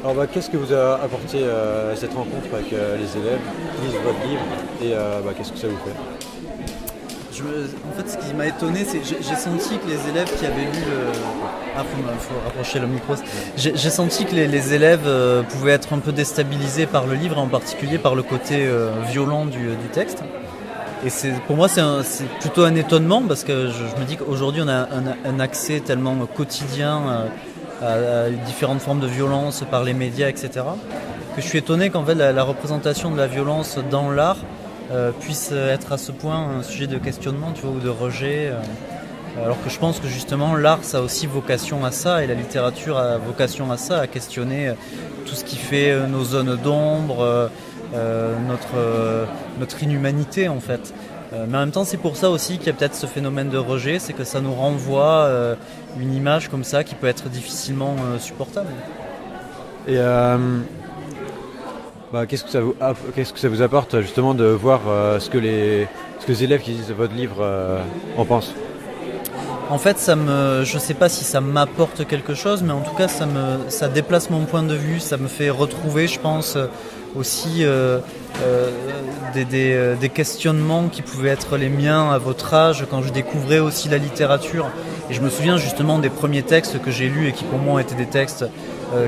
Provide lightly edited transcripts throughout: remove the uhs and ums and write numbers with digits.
Alors qu'est-ce que vous a apporté cette rencontre avec les élèves qui lisent votre livre et qu'est-ce que ça vous fait? En fait, ce qui m'a étonné, c'est que j'ai senti que les élèves qui avaient lu faut rapprocher le micro. J'ai senti que les élèves pouvaient être un peu déstabilisés par le livre, et en particulier par le côté violent du texte. Et pour moi, c'est plutôt un étonnement, parce que je me dis qu'aujourd'hui, on a un accès tellement quotidien à différentes formes de violence par les médias, etc., que je suis étonné qu'en fait, la représentation de la violence dans l'art puisse être à ce point un sujet de questionnement, tu vois, ou de rejet, alors que je pense que justement l'art, ça a aussi vocation à ça, et la littérature a vocation à ça, à questionner tout ce qui fait nos zones d'ombre, notre inhumanité en fait. Mais en même temps, c'est pour ça aussi qu'il y a peut-être ce phénomène de rejet, c'est que ça nous renvoie une image comme ça qui peut être difficilement supportable. Et qu'est-ce que ça vous apporte justement de voir ce que les élèves qui lisent votre livre en pensent? En fait, je sais pas si ça m'apporte quelque chose, mais en tout cas, ça déplace mon point de vue, ça me fait retrouver, je pense, aussi des questionnements qui pouvaient être les miens à votre âge, quand je découvrais aussi la littérature. Et je me souviens justement des premiers textes que j'ai lus et qui pour moi étaient des textes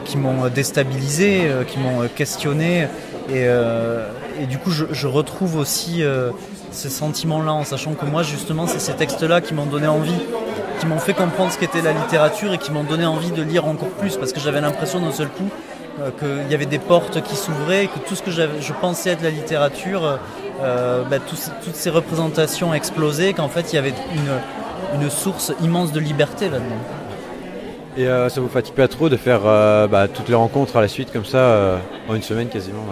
qui m'ont déstabilisé, qui m'ont questionné. Et du coup, je retrouve aussi ce sentiment-là, en sachant que moi, justement, c'est ces textes-là qui m'ont donné envie, qui m'ont fait comprendre ce qu'était la littérature et qui m'ont donné envie de lire encore plus, parce que j'avais l'impression d'un seul coup qu'il y avait des portes qui s'ouvraient, et que tout ce que je pensais être la littérature, toutes ces représentations explosaient, qu'en fait il y avait une source immense de liberté là-dedans. Et ça vous fatigue pas trop de faire toutes les rencontres à la suite comme ça en une semaine quasiment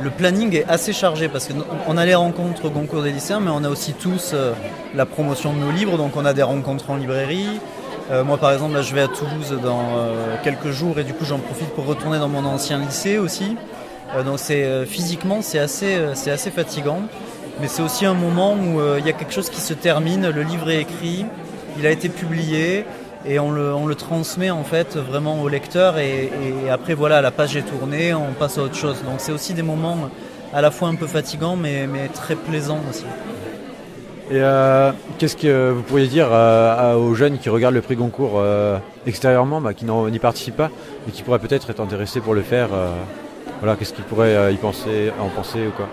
Le planning est assez chargé parce qu'on a les rencontres au Goncourt des lycéens, mais on a aussi tous la promotion de nos livres, donc on a des rencontres en librairie. Moi par exemple, là, je vais à Toulouse dans quelques jours et du coup j'en profite pour retourner dans mon ancien lycée aussi. Donc physiquement c'est assez fatigant, mais c'est aussi un moment où il y a quelque chose qui se termine, le livre est écrit, il a été publié et on le transmet en fait vraiment au lecteur et après voilà, la page est tournée, on passe à autre chose. Donc c'est aussi des moments à la fois un peu fatigants mais très plaisants aussi. Et qu'est-ce que vous pourriez dire aux jeunes qui regardent le prix Goncourt extérieurement, qui n'y participent pas, mais qui pourraient peut-être être intéressés pour le faire qu'est-ce qu'ils pourraient en penser ou quoi?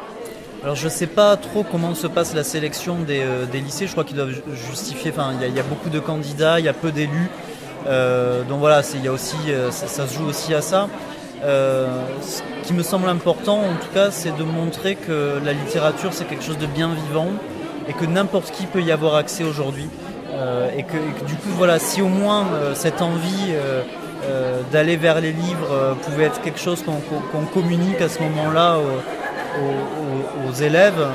Alors je ne sais pas trop comment se passe la sélection des lycées, je crois qu'ils doivent justifier, il y a beaucoup de candidats, il y a peu d'élus, donc voilà, il y a aussi, ça se joue aussi à ça. Ce qui me semble important en tout cas, c'est de montrer que la littérature c'est quelque chose de bien vivant, et que n'importe qui peut y avoir accès aujourd'hui. Et que du coup, voilà, si au moins cette envie d'aller vers les livres pouvait être quelque chose qu'on communique à ce moment-là aux élèves,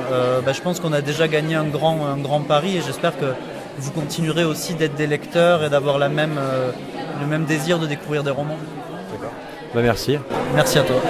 je pense qu'on a déjà gagné un grand pari, et j'espère que vous continuerez aussi d'être des lecteurs et d'avoir le même désir de découvrir des romans. D'accord. Merci. Merci à toi.